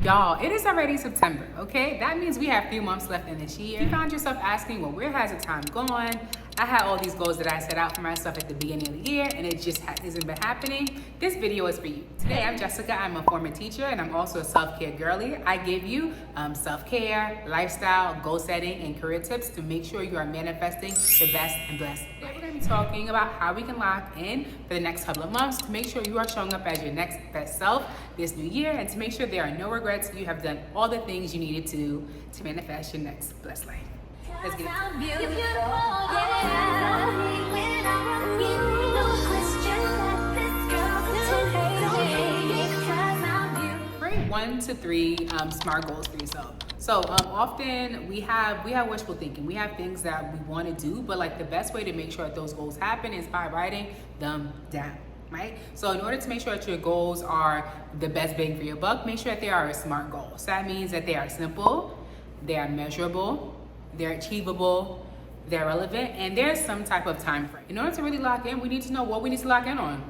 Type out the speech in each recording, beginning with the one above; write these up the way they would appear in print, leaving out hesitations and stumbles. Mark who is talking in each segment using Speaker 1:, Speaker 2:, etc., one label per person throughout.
Speaker 1: Y'all, it is already September, okay? That means we have 3 months left in this year. If you found yourself asking, well, where has the time gone? I had all these goals that I set out for myself at the beginning of the year, and it just hasn't been happening. This video is for you. Today, I'm Jessica. I'm a former teacher, and I'm also a self-care girly. I give you self-care, lifestyle, goal setting, and career tips to make sure you are manifesting your best and blessed. Today, we're going to be talking about how we can lock in for the next couple of months to make sure you are showing up as your next best self this new year, and to make sure there are no regrets. You have done all the things you needed to do to manifest your next blessed life. Let's get it. Create 1 to 3 SMART goals for yourself. So often we have wishful thinking. We have things that we want to do, but like the best way to make sure that those goals happen is by writing them down. Right? So in order to make sure that your goals are the best bang for your buck, make sure that they are a SMART goal. So that means that they are simple, they are measurable, they're achievable, they're relevant, and there's some type of time frame. In order to really lock in, we need to know what we need to lock in on,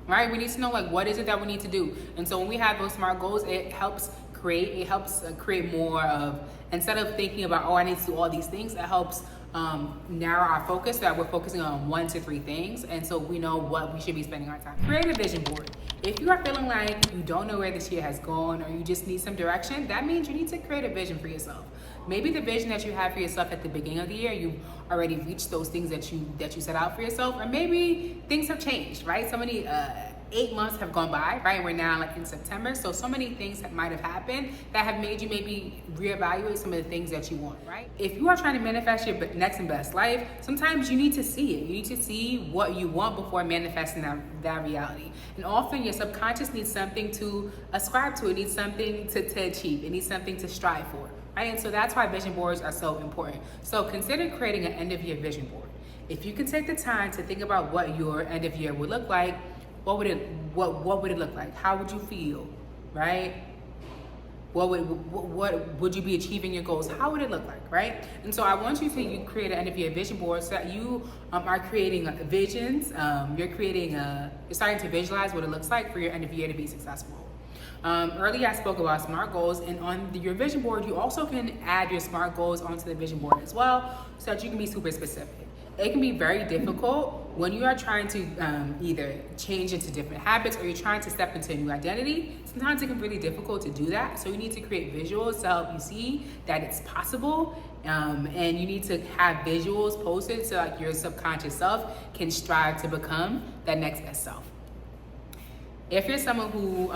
Speaker 1: right? We need to know like what is it that we need to do. And so when we have those SMART goals, it helps create more of, instead of thinking about, oh, I need to do all these things, it helps narrow our focus, that we're focusing on 1 to 3 things, and so we know what we should be spending our time. Create a vision board. If you are feeling like you don't know where this year has gone, or you just need some direction, that means you need to create a vision for yourself. Maybe the vision that you have for yourself at the beginning of the year, you've already reached those things that you set out for yourself, or maybe things have changed, right? So many 8 months have gone by, right? We're now like in September, so many things that might have happened that have made you maybe reevaluate some of the things that you want, right? If you are trying to manifest your next and best life, sometimes you need to see it. You need to see what you want before manifesting that reality. And often your subconscious needs something to ascribe to. It needs something to achieve. It needs something to strive for, right? And so that's why vision boards are so important. So consider creating an end of year vision board. If you can take the time to think about what your end of year would look like, what would it look like? How would you feel, right? What would you be achieving your goals? How would it look like, right? And so I want you to create an end of year vision board so that you are creating visions. You're starting to visualize what it looks like for your end of year to be successful. Earlier I spoke about SMART goals, and on your vision board, you also can add your SMART goals onto the vision board as well, so that you can be super specific. It can be very difficult when you are trying to either change into different habits, or you're trying to step into a new identity. Sometimes it can be really difficult to do that. So you need to create visuals to help you see that it's possible. And you need to have visuals posted so like your subconscious self can strive to become that next best self. If you're someone who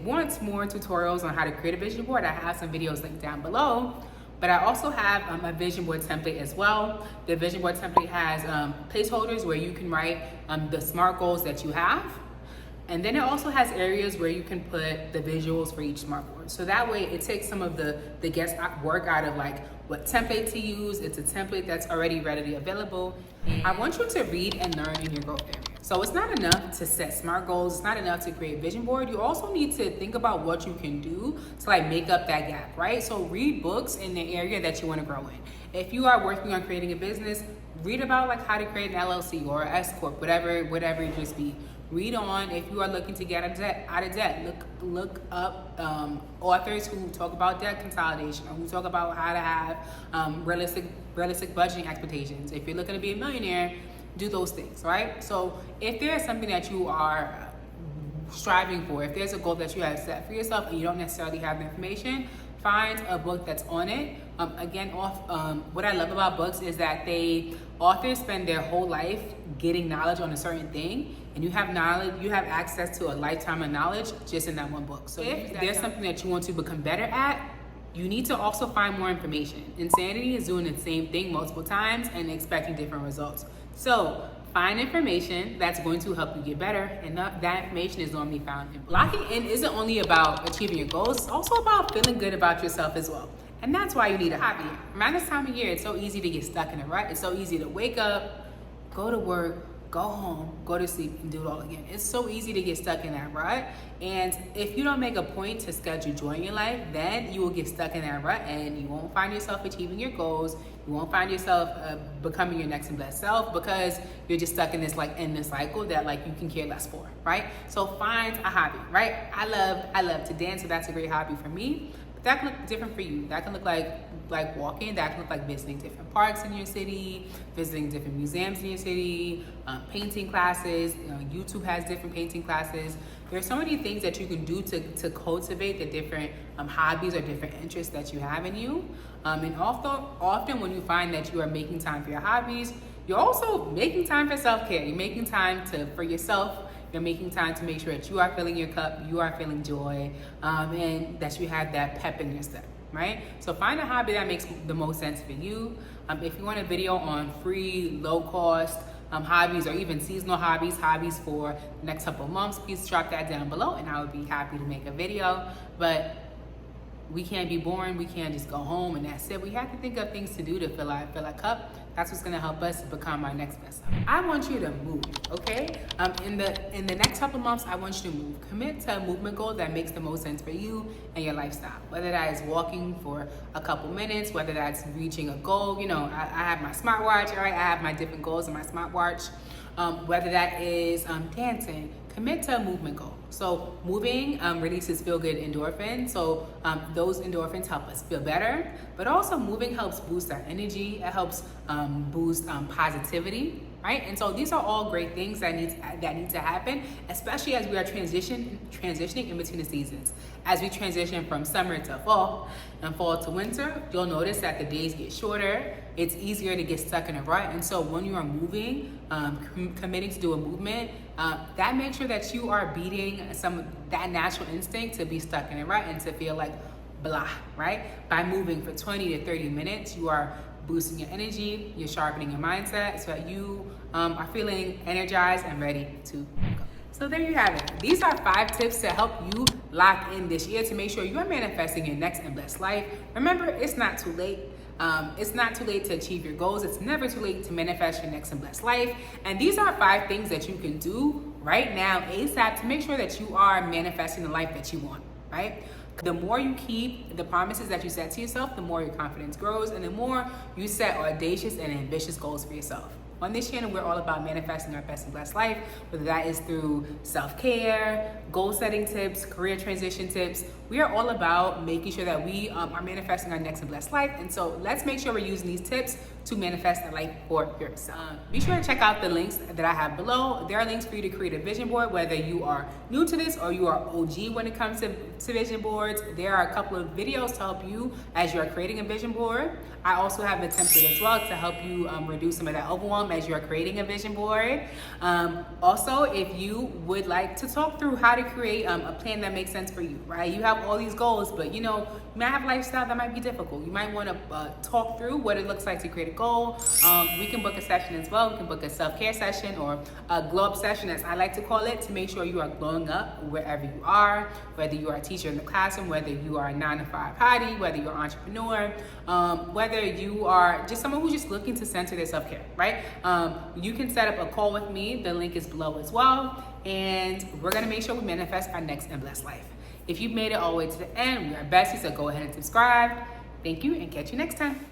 Speaker 1: wants more tutorials on how to create a vision board, I have some videos linked down below. But I also have a vision board template as well. The vision board template has placeholders where you can write the SMART goals that you have. And then it also has areas where you can put the visuals for each SMART board. So that way it takes some of the guesswork out of like what template to use. It's a template that's already readily available. I want you to read and learn in your growth area. So it's not enough to set SMART goals. It's not enough to create a vision board. You also need to think about what you can do to like make up that gap, right? So read books in the area that you want to grow in. If you are working on creating a business, read about like how to create an LLC or an S Corp, whatever it just be. Read on. If you are looking to get out of debt, look up authors who talk about debt consolidation, or who talk about how to have realistic budgeting expectations. If you're looking to be a millionaire, do those things, right? So if there's something that you are striving for, if there's a goal that you have set for yourself and you don't necessarily have the information, find a book that's on it. What I love about books is that authors spend their whole life getting knowledge on a certain thing, and you have access to a lifetime of knowledge just in that one book. So if there's something that you want to become better at, you need to also find more information. Insanity is doing the same thing multiple times and expecting different results. So find information that's going to help you get better, and that information is normally found in. Locking in isn't only about achieving your goals, it's also about feeling good about yourself as well. And that's why you need a hobby. Around this time of year, it's so easy to get stuck in a rut. It's so easy to wake up, go to work, go home, go to sleep, and do it all again. It's so easy to get stuck in that rut. And if you don't make a point to schedule joy in your life, then you will get stuck in that rut and you won't find yourself achieving your goals. You won't find yourself becoming your next and best self, because you're just stuck in this like endless cycle that like you can care less for, right? So find a hobby, right? I love to dance, so that's a great hobby for me. But that can look different for you. That can look like walking. That can look like visiting different parks in your city, visiting different museums in your city, painting classes. YouTube has different painting classes. There's so many things that you can do to cultivate the different hobbies or different interests that you have in you. And often when you find that you are making time for your hobbies, you're also making time for self-care. You're making time for yourself. You're making time to make sure that you are filling your cup, you are feeling joy, and that you have that pep in your step, right? So find a hobby that makes the most sense for you. If you want a video on free, low-cost hobbies, or even seasonal hobbies for the next couple of months, please drop that down below and I would be happy to make a video. But we can't be boring. We can't just go home and that's it. We have to think of things to do to fill our cup. That's what's gonna help us become our next best self. I want you to move, okay? In the next couple of months, I want you to move. Commit to a movement goal that makes the most sense for you and your lifestyle. Whether that is walking for a couple minutes, whether that's reaching a goal. I have my smartwatch, right? I have my different goals in my smartwatch. Whether that is dancing, commit to a movement goal. So moving releases feel-good endorphins. So those endorphins help us feel better, but also moving helps boost our energy. It helps boost positivity, right? And so these are all great things that need to happen, especially as we are transitioning in between the seasons. As we transition from summer to fall and fall to winter, you'll notice that the days get shorter. It's easier to get stuck in a rut. And so when you are moving, committing to do a movement, that makes sure that you are beating that natural instinct to be stuck in a rut and to feel like blah, right? By moving for 20 to 30 minutes, you are boosting your energy, you're sharpening your mindset so that you are feeling energized and ready to go. So there you have it. These are 5 tips to help you lock in this year to make sure you are manifesting your next and best life. Remember, it's not too late. It's not too late to achieve your goals. It's never too late to manifest your next and best life. And these are 5 things that you can do right now, ASAP, to make sure that you are manifesting the life that you want, right? The more you keep the promises that you set to yourself, the more your confidence grows and the more you set audacious and ambitious goals for yourself. On this channel, we're all about manifesting our best and blessed life, whether that is through self-care, goal-setting tips, career transition tips. We are all about making sure that we are manifesting our next and blessed life. And so let's make sure we're using these tips to manifest that life for yourself. Be sure to check out the links that I have below. There are links for you to create a vision board, whether you are new to this or you are OG when it comes to vision boards. There are a couple of videos to help you as you are creating a vision board. I also have a template as well to help you reduce some of that overwhelm as you are creating a vision board. Also, if you would like to talk through how to create a plan that makes sense for you, right? You have all these goals, but you might have a lifestyle that might be difficult. You might want to talk through what it looks like to create a goal. We can book a session as well. We can book a self-care session or a glow up session, as I like to call it, to make sure you are glowing up wherever you are, whether you are a teacher in the classroom, whether you are a 9-to-5 hottie, whether you're an entrepreneur, whether you are just someone who's just looking to center their self-care, right? You can set up a call with me. The link is below as well. And we're going to make sure we manifest our next and blessed life. If you've made it all the way to the end, we are besties, so go ahead and subscribe. Thank you and catch you next time.